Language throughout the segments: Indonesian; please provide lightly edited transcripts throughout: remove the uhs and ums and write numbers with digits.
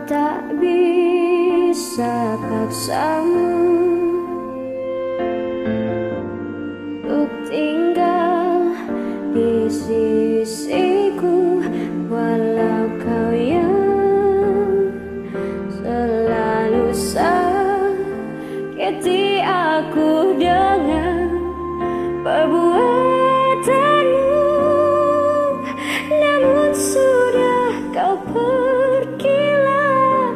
tak bisa paksamu untuk tinggal di sisiku, walau kau yang selalu sakiti aku dengan perbuatanmu. Namun sudah kau pergilah,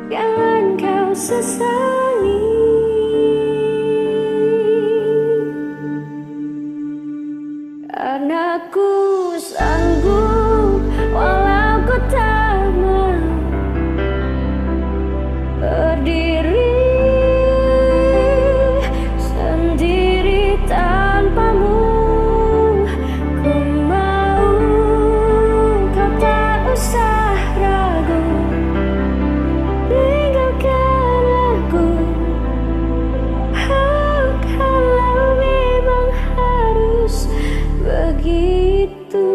jangan kau sesali. Karena ku sanggup walau ku tak mau berdiri sendiri tanpamu. Ku mau kau tak usah ragu, tinggalkan aku. Oh, kalau memang harus begitu.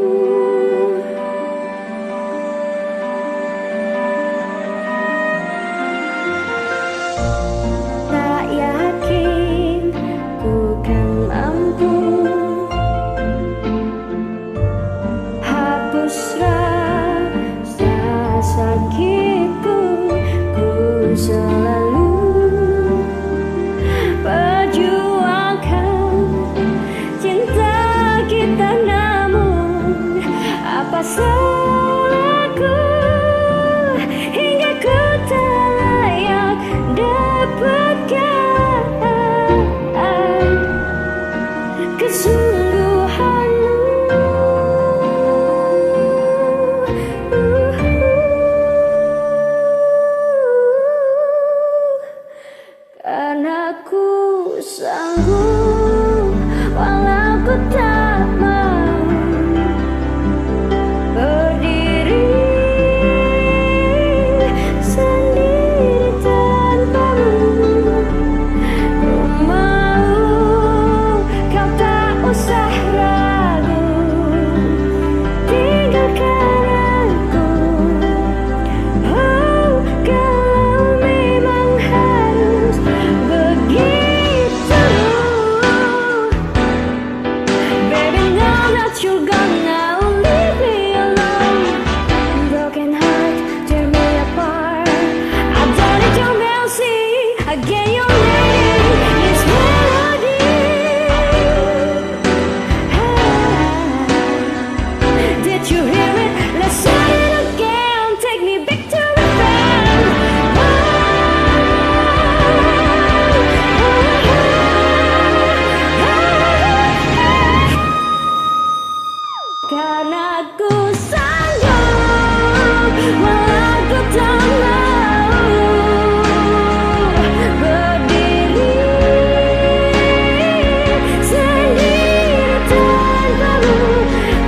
Tak yakin ku kan mampu hapus rasa sakitku. Ku selalu perjuangkan cinta kita, namun apa salahku hingga ku tak layak dapatkan kesungguhanmu. Karena ku sanggup walau ku tak mau berdiri sendiri tanpamu. Ku mau kau tak usah ragu, tinggalkan aku. Oh, kalau memang harus begitu. Baby, now that you're gone, now leave me alone. Broken heart, tear me apart. I don't need your mercy, again your name is melody. Did you hear it? Let's say it again. Take me back to the band. Karena ku sanggup walau ku tak mau berdiri sendiri tanpamu.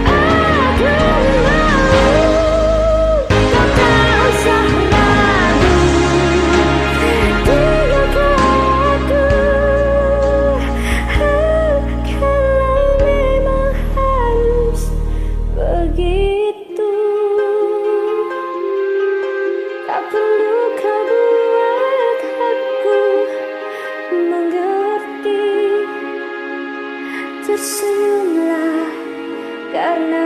Aku mau kau tak usah ragu, tinggalkan aku. Kalau memang harus begitu, tak perlu kau buat aku mengerti. Tersenyumlah karena